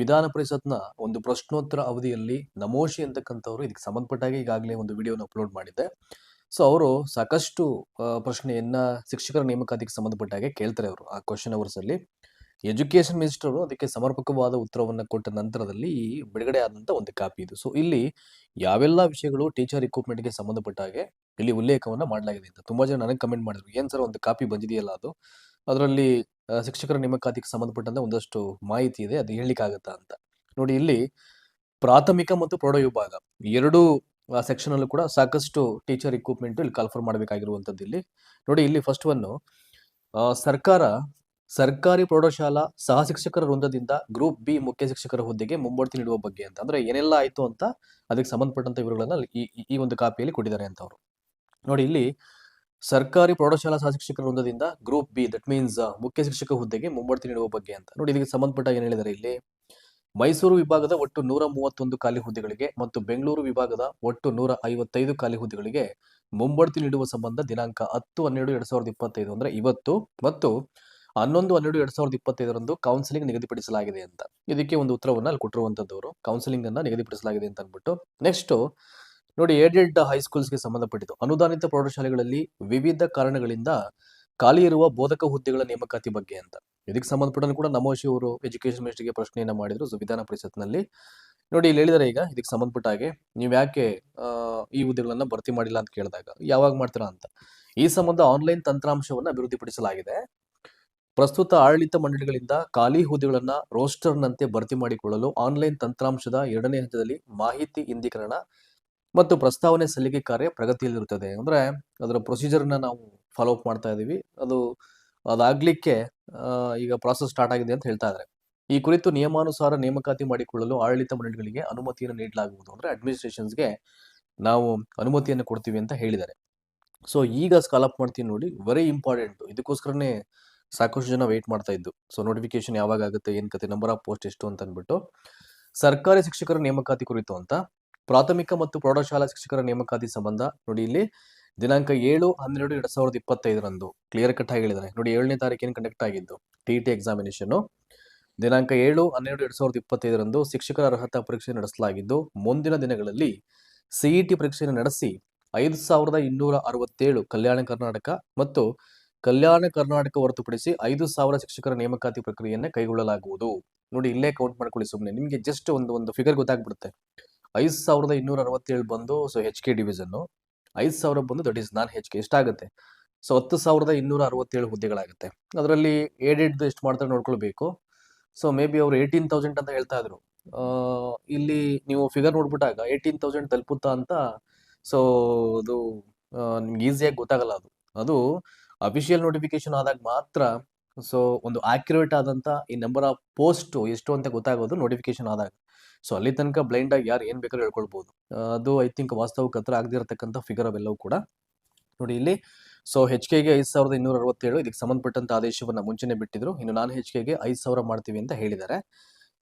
ವಿಧಾನ ಪರಿಷತ್ನ ಒಂದು ಪ್ರಶ್ನೋತ್ತರ ಅವಧಿಯಲ್ಲಿ ನಮೋಶಿ ಅಂತಕ್ಕಂಥವ್ರು ಇದಕ್ಕೆ ಸಂಬಂಧಪಟ್ಟಾಗೆ ಈಗಾಗಲೇ ಒಂದು ವಿಡಿಯೋನ ಅಪ್ಲೋಡ್ ಮಾಡಿದ್ದೆ. ಸೊ ಅವರು ಸಾಕಷ್ಟು ಪ್ರಶ್ನೆಯನ್ನ ಶಿಕ್ಷಕರ ನೇಮಕಾತಿಗೆ ಸಂಬಂಧಪಟ್ಟಾಗೆ ಕೇಳ್ತಾರೆ ಅವರು ಆ ಕ್ವಶನ್ ಅವರ್ಸ್ ಅಲ್ಲಿ. ಎಜುಕೇಶನ್ ಮಿನಿಸ್ಟರ್ ಅದಕ್ಕೆ ಸಮರ್ಪಕವಾದ ಉತ್ತರವನ್ನ ಕೊಟ್ಟ ನಂತರದಲ್ಲಿ ಈ ಬಿಡುಗಡೆ ಆದಂತ ಒಂದು ಕಾಪಿ ಇದು. ಸೊ ಇಲ್ಲಿ ಯಾವೆಲ್ಲ ವಿಷಯಗಳು ಟೀಚರ್ ರಿಕ್ರೂಟ್ಮೆಂಟ್ಗೆ ಸಂಬಂಧಪಟ್ಟ ಹಾಗೆ ಇಲ್ಲಿ ಉಲ್ಲೇಖವನ್ನ ಮಾಡಲಾಗಿದೆ ಅಂತ ತುಂಬಾ ಜನ ನನಗೆ ಕಮೆಂಟ್ ಮಾಡಿದ್ರು, ಏನ್ ಸರ್ ಒಂದು ಕಾಪಿ ಬಂದಿದೆಯಲ್ಲ ಅದು, ಅದರಲ್ಲಿ ಶಿಕ್ಷಕರ ನೇಮಕಾತಿಗೆ ಸಂಬಂಧಪಟ್ಟಂತೆ ಒಂದಷ್ಟು ಮಾಹಿತಿ ಇದೆ, ಅದು ಹೇಳಲಿಕ್ಕಾಗತ್ತಾ ಅಂತ. ನೋಡಿ, ಇಲ್ಲಿ ಪ್ರಾಥಮಿಕ ಮತ್ತು ಪ್ರೌಢ ವಿಭಾಗ ಎರಡೂ ಸೆಕ್ಷನ್ ಅಲ್ಲೂ ಕೂಡ ಸಾಕಷ್ಟು ಟೀಚರ್ ರಿಕ್ರೂಟ್ಮೆಂಟ್ ಇಲ್ಲಿ ಕನ್ಫರ್ಮ್ ಮಾಡಬೇಕಾಗಿರುವಂತದ್ದು. ಇಲ್ಲಿ ನೋಡಿ, ಇಲ್ಲಿ ಫಸ್ಟ್ ಒನ್ ಸರ್ಕಾರ ಸರ್ಕಾರಿ ಪ್ರೌಢಶಾಲಾ ಸಹ ಶಿಕ್ಷಕರ ವೃಂದದಿಂದ ಗ್ರೂಪ್ ಬಿ ಮುಖ್ಯ ಶಿಕ್ಷಕರ ಹುದ್ದೆಗೆ ಮುಂಬಡ್ತಿ ನೀಡುವ ಬಗ್ಗೆ ಅಂತ, ಅಂದ್ರೆ ಏನೆಲ್ಲ ಆಯ್ತು ಅಂತ ಅದಕ್ಕೆ ಸಂಬಂಧಪಟ್ಟಂತ ವಿವರಗಳನ್ನ ಈ ಒಂದು ಕಾಪಿಯಲ್ಲಿ ಕೊಟ್ಟಿದ್ದಾರೆ ಅಂತ ಅವರು. ನೋಡಿ, ಇಲ್ಲಿ ಸರ್ಕಾರಿ ಪ್ರೌಢಶಾಲಾ ಸಹ ಶಿಕ್ಷಕರ ವೃಂದದಿಂದ ಗ್ರೂಪ್ ಬಿ, ದಟ್ ಮೀನ್ಸ್ ಮುಖ್ಯ ಶಿಕ್ಷಕ ಹುದ್ದೆಗೆ ಮುಂಬಡ್ತಿ ನೀಡುವ ಬಗ್ಗೆ ಅಂತ. ನೋಡಿ, ಇದಕ್ಕೆ ಸಂಬಂಧಪಟ್ಟ ಏನ್ ಹೇಳಿದ್ದಾರೆ ಇಲ್ಲಿ, ಮೈಸೂರು ವಿಭಾಗದ ಒಟ್ಟು 131 ಖಾಲಿ ಹುದ್ದೆಗಳಿಗೆ ಮತ್ತು ಬೆಂಗಳೂರು ವಿಭಾಗದ ಒಟ್ಟು 155 ಖಾಲಿ ಹುದ್ದೆಗಳಿಗೆ ಮುಂಬಡ್ತಿ ನೀಡುವ ಸಂಬಂಧ ದಿನಾಂಕ 10-12-2025 ಅಂದ್ರೆ ಇವತ್ತು ಮತ್ತು 11-12-2025 ಕೌನ್ಸಿಲಿಂಗ್ ನಿಗದಿಪಡಿಸಲಾಗಿದೆ ಅಂತ. ಇದಕ್ಕೆ ಒಂದು ಉತ್ತರವನ್ನ ಅಲ್ಲಿ ಕೊಟ್ಟಿರುವಂತದ್ದವರು, ಕೌನ್ಸಿಲಿಂಗ್ ಅನ್ನ ನಿಗದಿಪಡಿಸಲಾಗಿದೆ ಅಂತ ಅಂದ್ಬಿಟ್ಟು. ನೆಕ್ಸ್ಟ್ ನೋಡಿ, ಏಡೆಡ್ ಹೈಸ್ಕೂಲ್ಸ್ಗೆ ಸಂಬಂಧಪಟ್ಟಿದ್ದು ಅನುದಾನಿತ ಪ್ರೌಢಶಾಲೆಗಳಲ್ಲಿ ವಿವಿಧ ಕಾರಣಗಳಿಂದ ಖಾಲಿ ಇರುವ ಬೋಧಕ ಹುದ್ದೆಗಳ ನೇಮಕಾತಿ ಬಗ್ಗೆ ಅಂತ. ಇದಕ್ಕೆ ಸಂಬಂಧಪಟ್ಟ ಕೂಡ ನಮೋಶಿ ಅವರು ಎಜುಕೇಶನ್ ಮಿನಿಸ್ಟರ್ಗೆ ಪ್ರಶ್ನೆಯನ್ನ ಮಾಡಿದ್ರು ವಿಧಾನ ಪರಿಷತ್ನಲ್ಲಿ. ನೋಡಿ, ಇಲ್ಲಿ ಹೇಳಿದರೆ, ಈಗ ಇದಕ್ಕೆ ಸಂಬಂಧಪಟ್ಟ ಹಾಗೆ ನೀವು ಯಾಕೆ ಈ ಹುದ್ದೆಗಳನ್ನ ಭರ್ತಿ ಮಾಡಿಲ್ಲ ಅಂತ ಕೇಳಿದಾಗ ಯಾವಾಗ ಮಾಡ್ತೀರಾ ಅಂತ, ಈ ಸಂಬಂಧ ಆನ್ಲೈನ್ ತಂತ್ರಾಂಶವನ್ನ ಅಭಿವೃದ್ಧಿಪಡಿಸಲಾಗಿದೆ. ಪ್ರಸ್ತುತ ಆಡಳಿತ ಮಂಡಳಿಗಳಿಂದ ಖಾಲಿ ಹುದ್ದೆಗಳನ್ನ ರೋಸ್ಟರ್ನಂತೆ ಭರ್ತಿ ಮಾಡಿಕೊಳ್ಳಲು ಆನ್ಲೈನ್ ತಂತ್ರಾಂಶದ 2ನೇ ಹಂತದಲ್ಲಿ ಮಾಹಿತಿ ಇಂದೀಕರಣ ಮತ್ತು ಪ್ರಸ್ತಾವನೆ ಸಲ್ಲಿಕೆ ಕಾರ್ಯ ಪ್ರಗತಿಯಲ್ಲಿರುತ್ತದೆ. ಅಂದ್ರೆ ಅದರ ಪ್ರೊಸೀಜರ್ನ ನಾವು ಫಾಲೋ ಅಪ್ ಮಾಡ್ತಾ ಇದೀವಿ, ಅದಾಗ್ಲಿಕ್ಕೆ ಈಗ ಪ್ರಾಸೆಸ್ ಸ್ಟಾರ್ಟ್ ಆಗಿದೆ ಅಂತ ಹೇಳ್ತಾ ಇದ್ದಾರೆ. ಈ ಕುರಿತು ನಿಯಮಾನುಸಾರ ನೇಮಕಾತಿ ಮಾಡಿಕೊಳ್ಳಲು ಆಡಳಿತ ಮಂಡಳಿಗಳಿಗೆ ಅನುಮತಿಯನ್ನು ನೀಡಲಾಗುವುದು, ಅಂದ್ರೆ ಅಡ್ಮಿನಿಸ್ಟ್ರೇಷನ್ಸ್ಗೆ ನಾವು ಅನುಮತಿಯನ್ನು ಕೊಡ್ತೀವಿ ಅಂತ ಹೇಳಿದ್ದಾರೆ. ಸೊ ಈಗ ಸ್ಕಾಲಪ್ ಮಾಡ್ತೀನಿ ನೋಡಿ, ವೆರಿ ಇಂಪಾರ್ಟೆಂಟ್. ಇದಕ್ಕೋಸ್ಕರನೇ ಸಾಕಷ್ಟು ಜನ ವೇಟ್ ಮಾಡ್ತಾ ಇದ್ದು. ಸೊ ನೋಟಿಫಿಕೇಶನ್ ಯಾವಾಗ ಆಗುತ್ತೆ, ಏನ್ ಕತೆ, ನಂಬರ್ ಆಫ್ ಪೋಸ್ಟ್ ಎಷ್ಟು ಅಂತ ಅಂದ್ಬಿಟ್ಟು. ಸರ್ಕಾರಿ ಶಿಕ್ಷಕರ ನೇಮಕಾತಿ ಕುರಿತು ಅಂತ ಪ್ರಾಥಮಿಕ ಮತ್ತು ಪ್ರೌಢಶಾಲಾ ಶಿಕ್ಷಕರ ನೇಮಕಾತಿ ಸಂಬಂಧ ನೋಡಿ, ಇಲ್ಲಿ ದಿನಾಂಕ 7-12-2025 ಕ್ಲಿಯರ್ ಕಟ್ ಆಗಿ ಹೇಳಿದ್ದಾರೆ. ನೋಡಿ, 7ನೇ ತಾರೀಕಿನ ಕಂಡಕ್ಟ್ ಆಗಿದ್ದು ಟಿಇಟಿ ಎಕ್ಸಾಮಿನೇಷನ್. ದಿನಾಂಕ 7-12-2025 ಶಿಕ್ಷಕರ ಅರ್ಹತಾ ಪರೀಕ್ಷೆ ನಡೆಸಲಾಗಿದ್ದು, ಮುಂದಿನ ದಿನಗಳಲ್ಲಿ ಸಿಇಟಿ ಪರೀಕ್ಷೆಯನ್ನು ನಡೆಸಿ 5267 ಕಲ್ಯಾಣ ಕರ್ನಾಟಕ ಮತ್ತು ಕಲ್ಯಾಣ ಕರ್ನಾಟಕ ಹೊರತುಪಡಿಸಿ 5000 ಶಿಕ್ಷಕರ ನೇಮಕಾತಿ ಪ್ರಕ್ರಿಯೆಯನ್ನು ಕೈಗೊಳ್ಳಲಾಗುವುದು. ನೋಡಿ, ಇಲ್ಲೇ ಕೌಂಟ್ ಮಾಡ್ಕೊಳ್ಳಿ, ಸುಮ್ಮನೆ ನಿಮಗೆ ಜಸ್ಟ್ ಒಂದು ಫಿಗರ್ ಗೊತ್ತಾಗ್ಬಿಡುತ್ತೆ. 5267 ಬಂದು ಸೊ HK ಡಿವಿಷನ್, 5000 ಬಂದು ದಟ್ ಈಸ್ ನಾನ್ HK, ಎಷ್ಟಾಗುತ್ತೆ? ಸೊ 10,267 ಹುದ್ದೆಗಳಾಗುತ್ತೆ. ಅದರಲ್ಲಿ ಏಡೆಡ್ ಎಷ್ಟು ಮಾಡ್ತಾರೆ ನೋಡ್ಕೊಳ್ಬೇಕು. ಸೊ ಮೇ ಬಿ ಅವರು 18,000 ಅಂತ ಹೇಳ್ತಾ ಇದ್ರು. ಇಲ್ಲಿ ನೀವು ಫಿಗರ್ ನೋಡ್ಬಿಟ್ಟಾಗ 18,000 ತಲುಪುತ್ತಾ ಅಂತ, ಸೊ ಅದು ನಿಮ್ಗೆ ಈಸಿಯಾಗಿ ಗೊತ್ತಾಗಲ್ಲ. ಅದು ಅಫಿಷಿಯಲ್ ನೋಟಿಫಿಕೇಶನ್ ಆದಾಗ ಮಾತ್ರ ಸೊ ಒಂದು ಆಕ್ಯುರೇಟ್ ಆದಂತ ಈ ನಂಬರ್ ಆಫ್ ಪೋಸ್ಟ್ ಎಷ್ಟು ಅಂತ ಗೊತ್ತಾಗೋದು ನೋಟಿಫಿಕೇಶನ್ ಆದಾಗ. ಸೊ ಅಲ್ಲಿ ತನಕ ಬ್ಲೈಂಡ್ ಆಗಿ ಯಾರು ಏನ್ ಬೇಕಾದ್ರೂ ಹೇಳ್ಕೊಳ್ಬಹುದು. ಅದು ಐ ಥಿಂಕ್ ವಾಸ್ತವಕ್ಕೆ ಹತ್ರ ಆಗದಿರತಕ್ಕಂಥ ಫಿಗರ್ ಅವೆಲ್ಲವೂ ಕೂಡ. ನೋಡಿ, ಇಲ್ಲಿ ಸೊ HKಗೆ 5267, ಇದಕ್ಕೆ ಸಂಬಂಧಪಟ್ಟಂತ ಆದೇಶವನ್ನ ಮುಂಚೆನೆ ಬಿಟ್ಟಿದ್ರು. ಇನ್ನು ನಾನ್ HKಗೆ 5000 ಮಾಡ್ತೀವಿ ಅಂತ ಹೇಳಿದ್ದಾರೆ.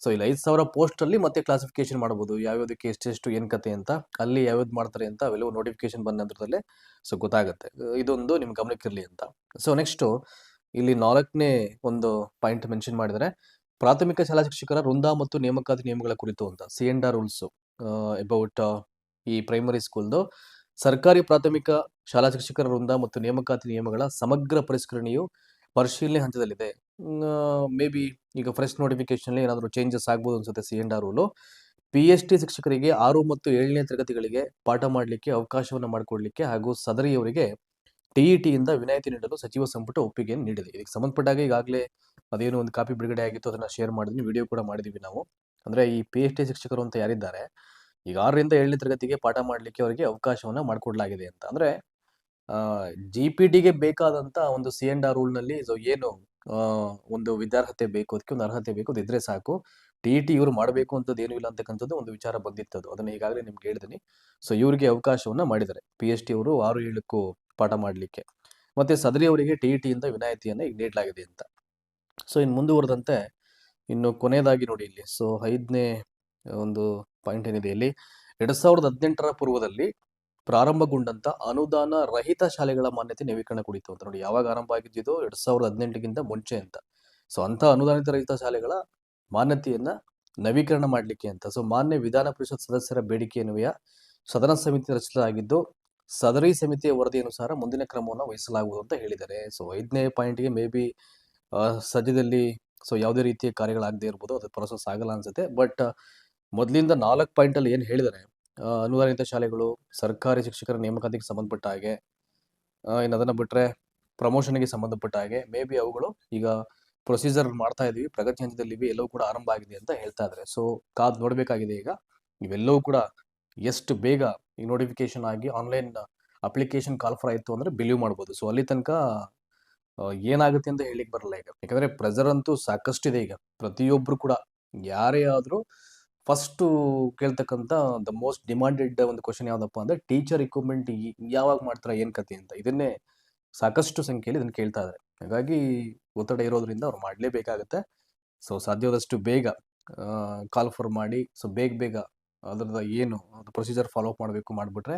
ಸೊ ಇಲ್ಲಿ 5000 ಪೋಸ್ಟ್ ಅಲ್ಲಿ ಮತ್ತೆ ಕ್ಲಾಸಿಫಿಕೇಶನ್ ಮಾಡಬಹುದು, ಯಾವ್ಯಾವ್ದಕ್ಕೆ ಎಷ್ಟೆಷ್ಟು ಏನ್ ಕತೆ ಅಂತ, ಅಲ್ಲಿ ಯಾವ್ಯಾವ್ದು ಮಾಡ್ತಾರೆ ಅಂತ ಅವೆಲ್ಲವೂ ನೋಟಿಫಿಕೇಶನ್ ಬಂದ ನಂತರದಲ್ಲೇ ಸೊ ಗೊತ್ತಾಗುತ್ತೆ. ಇದೊಂದು ನಿಮ್ ಗಮನಕ್ಕಿರ್ಲಿ ಅಂತ. ಸೊ ನೆಕ್ಸ್ಟ್ ಇಲ್ಲಿ 4ನೇ ಒಂದು ಪಾಯಿಂಟ್ ಮೆನ್ಷನ್ ಮಾಡಿದರೆ, ಪ್ರಾಥಮಿಕ ಶಾಲಾ ಶಿಕ್ಷಕರ ವೃಂದ ಮತ್ತು ನೇಮಕಾತಿ ನಿಯಮಗಳ ಕುರಿತು ಅಂತ C&R ರೂಲ್ಸ್ ಅಬೌಟ್ ಈ ಪ್ರೈಮರಿ ಸ್ಕೂಲ್ದು ಸರ್ಕಾರಿ ಪ್ರಾಥಮಿಕ ಶಾಲಾ ಶಿಕ್ಷಕರ ವೃಂದ ಮತ್ತು ನೇಮಕಾತಿ ನಿಯಮಗಳ ಸಮಗ್ರ ಪರಿಶೀಲನೆ ಹಂತದಲ್ಲಿದೆ. ಮೇ ಬಿ ಈಗ ಫ್ರೆಶ್ ನೋಟಿಫಿಕೇಶನ್ ಏನಾದರೂ ಚೇಂಜಸ್ ಆಗ್ಬೋದು ಅನ್ಸುತ್ತೆ. C&R ರೂಲು PhD ಶಿಕ್ಷಕರಿಗೆ 6 ಮತ್ತು 7ನೇ ತರಗತಿಗಳಿಗೆ ಪಾಠ ಮಾಡಲಿಕ್ಕೆ ಅವಕಾಶವನ್ನು ಮಾಡಿಕೊಡ್ಲಿಕ್ಕೆ ಹಾಗೂ ಸದರಿಯವರಿಗೆ TETಯಿಂದ ವಿನಾಯಿತಿ ನೀಡಲು ಸಚಿವ ಸಂಪುಟ ಒಪ್ಪಿಗೆಯನ್ನು ನೀಡಿದೆ. ಇದಕ್ಕೆ ಸಂಬಂಧಪಟ್ಟಾಗ ಈಗಾಗಲೇ ಅದೇನೋ ಒಂದು ಕಾಪಿ ಬಿಡುಗಡೆ ಆಗಿತ್ತು, ಅದನ್ನ ಶೇರ್ ಮಾಡಿದ್ವಿ, ವಿಡಿಯೋ ಕೂಡ ಮಾಡಿದೀವಿ ನಾವು. ಅಂದ್ರೆ ಈ PhD ಶಿಕ್ಷಕರು ಅಂತ ಯಾರಿದ್ದಾರೆ, ಈಗ 6ರಿಂದ 7ನೇ ತರಗತಿಗೆ ಪಾಠ ಮಾಡಲಿಕ್ಕೆ ಅವರಿಗೆ ಅವಕಾಶವನ್ನ ಮಾಡಿಕೊಡ್ಲಾಗಿದೆ ಅಂತ. ಅಂದ್ರೆ GPTಗೆ ಬೇಕಾದಂತ ಒಂದು C&R ರೂಲ್ ನಲ್ಲಿ ಏನು ಒಂದು ವಿದ್ಯಾರ್ಹತೆ ಬೇಕು, ಅದಕ್ಕೆ ಒಂದು ಅರ್ಹತೆ ಬೇಕು, ಅದು ಇದ್ರೆ ಸಾಕು. TET ಇವರು ಮಾಡಬೇಕು ಅಂತದ್ದು ಏನೂ ಇಲ್ಲ ಅಂತಕ್ಕಂಥದ್ದು ಒಂದು ವಿಚಾರ ಬಂದಿತ್ತು. ಅದನ್ನ ಈಗಾಗಲೇ ನಿಮ್ಗೆ ಹೇಳಿದ್ದೀನಿ. ಸೊ ಇವರಿಗೆ ಅವಕಾಶವನ್ನ ಮಾಡಿದ್ದಾರೆ, PhD ಅವರು 6-7ಕ್ಕೂ ಪಾಠ ಮಾಡಲಿಕ್ಕೆ, ಮತ್ತೆ ಸದರಿ ಅವರಿಗೆ TETಯಿಂದ ವಿನಾಯಿತಿಯನ್ನ ಈಗ ನೀಡಲಾಗಿದೆ ಅಂತ. ಸೊ ಇನ್ನು ಮುಂದುವರೆದಂತೆ ಇನ್ನು ಕೊನೆಯದಾಗಿ ನೋಡಿ ಇಲ್ಲಿ, ಸೊ 5ನೇ ಒಂದು ಪಾಯಿಂಟ್ ಏನಿದೆ ಇಲ್ಲಿ, 2018ರ ಪೂರ್ವದಲ್ಲಿ ಪ್ರಾರಂಭಗೊಂಡಂತ ಅನುದಾನ ರಹಿತ ಶಾಲೆಗಳ ಮಾನ್ಯತೆ ನವೀಕರಣ ಕುರಿತು ಅಂತ. ನೋಡಿ, ಯಾವಾಗ ಆರಂಭ ಆಗಿದ್ದು, 2018ಗಿಂತ ಮುಂಚೆ ಅಂತ. ಸೊ ಅಂತ ಅನುದಾನಿತ ರಹಿತ ಶಾಲೆಗಳ ಮಾನ್ಯತೆಯನ್ನ ನವೀಕರಣ ಮಾಡಲಿಕ್ಕೆ ಅಂತ. ಸೊ ಮಾನ್ಯ ವಿಧಾನ ಪರಿಷತ್ ಸದಸ್ಯರ ಬೇಡಿಕೆ ಅನ್ವಯ ಸದನ ಸಮಿತಿ ರಚಿಸಲಾಗಿದ್ದು, ಸದರಿ ಸಮಿತಿಯ ವರದಿ ಅನುಸಾರ ಮುಂದಿನ ಕ್ರಮವನ್ನು ವಹಿಸಲಾಗುವುದು ಅಂತ ಹೇಳಿದ್ದಾರೆ. ಸೊ 5ನೇ ಪಾಯಿಂಟ್ಗೆ ಮೇ ಬಿ ಸದ್ಯದಲ್ಲಿ ಯಾವುದೇ ರೀತಿಯ ಕಾರ್ಯಗಳಾಗದೇ ಇರ್ಬೋದು, ಅದು ಪ್ರೊಸೆಸ್ ಆಗಲ್ಲ ಅನ್ಸುತ್ತೆ. ಬಟ್ ಮೊದಲಿಂದ 4 ಪಾಯಿಂಟಲ್ಲಿ ಏನು ಹೇಳಿದ್ದಾರೆ, ಅನುದಾನಿತ ಶಾಲೆಗಳು, ಸರ್ಕಾರಿ ಶಿಕ್ಷಕರ ನೇಮಕಾತಿಗೆ ಸಂಬಂಧಪಟ್ಟ ಹಾಗೆ, ಇನ್ನು ಅದನ್ನು ಬಿಟ್ಟರೆ ಪ್ರಮೋಷನ್ಗೆ ಸಂಬಂಧಪಟ್ಟ ಹಾಗೆ ಮೇ ಬಿ ಅವುಗಳು ಈಗ ಪ್ರೊಸೀಜರ್ ಮಾಡ್ತಾ ಇದೀವಿ, ಪ್ರಗತಿ ಹಂತದಲ್ಲಿವೆ, ಎಲ್ಲವೂ ಕೂಡ ಆರಂಭ ಆಗಿದೆ ಅಂತ ಹೇಳ್ತಾ ಇದ್ದಾರೆ. ಸೊ ಕಾದ್ ನೋಡಬೇಕಾಗಿದೆ ಈಗ ಇವೆಲ್ಲವೂ ಕೂಡ ಎಷ್ಟು ಬೇಗ ಈ ನೋಟಿಫಿಕೇಶನ್ ಆಗಿ ಆನ್ಲೈನ್ ಅಪ್ಲಿಕೇಶನ್ ಕಾಲ್ ಫಾರ್ ಆಯಿತು ಅಂದರೆ ಬಿಲೀವ್ ಮಾಡ್ಬೋದು. ಸೊ ಅಲ್ಲಿ ತನಕ ಏನಾಗುತ್ತೆ ಅಂತ ಹೇಳಿಕ್ಕೆ ಬರಲ್ಲ ಈಗ, ಯಾಕಂದರೆ ಪ್ರೆಸರ್ ಅಂತೂ ಸಾಕಷ್ಟಿದೆ ಈಗ. ಪ್ರತಿಯೊಬ್ಬರು ಕೂಡ ಯಾರೇ ಆದರೂ ಫಸ್ಟು ಕೇಳ್ತಕ್ಕಂಥ ದ ಮೋಸ್ಟ್ ಡಿಮಾಂಡೆಡ್ ಒಂದು ಕ್ವಶನ್ ಯಾವುದಪ್ಪ ಅಂದರೆ ಟೀಚರ್ ರಿಕ್ರೂಟ್ಮೆಂಟ್ ಯಾವಾಗ ಮಾಡ್ತಾರೆ, ಏನು ಕತೆ ಅಂತ. ಇದನ್ನೇ ಸಾಕಷ್ಟು ಸಂಖ್ಯೆಯಲ್ಲಿ ಇದನ್ನು ಕೇಳ್ತಾ ಇದ್ದಾರೆ. ಹಾಗಾಗಿ ಒತ್ತಡ ಇರೋದ್ರಿಂದ ಅವ್ರು ಮಾಡಲೇಬೇಕಾಗತ್ತೆ. ಸೊ ಸಾಧ್ಯವಾದಷ್ಟು ಬೇಗ ಕಾಲ್ ಫಾರ್ ಮಾಡಿ, ಸೊ ಬೇಗ ಅದ್ರದ್ದು ಏನು ಅದು ಪ್ರೊಸೀಜರ್ ಫಾಲೋ ಅಪ್ ಮಾಡಬೇಕು, ಮಾಡಿಬಿಟ್ರೆ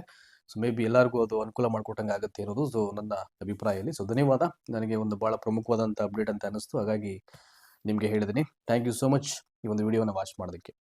ಸೊ ಮೇ ಬಿ ಎಲ್ಲರಿಗೂ ಅದು ಅನುಕೂಲ ಮಾಡಿಕೊಟ್ಟಂಗೆ ಆಗುತ್ತೆ ಇರೋದು ಸೊ ನನ್ನ ಅಭಿಪ್ರಾಯದಲ್ಲಿ. ಸೊ ಧನ್ಯವಾದ. ನನಗೆ ಒಂದು ಭಾಳ ಪ್ರಮುಖವಾದಂಥ ಅಪ್ಡೇಟ್ ಅಂತ ಅನ್ನಿಸ್ತು, ಹಾಗಾಗಿ ನಿಮಗೆ ಹೇಳಿದ್ದೀನಿ. ಥ್ಯಾಂಕ್ ಯು ಸೋ ಮಚ್ ಈ ಒಂದು ವಿಡಿಯೋನ ವಾಚ್ ಮಾಡೋದಕ್ಕೆ.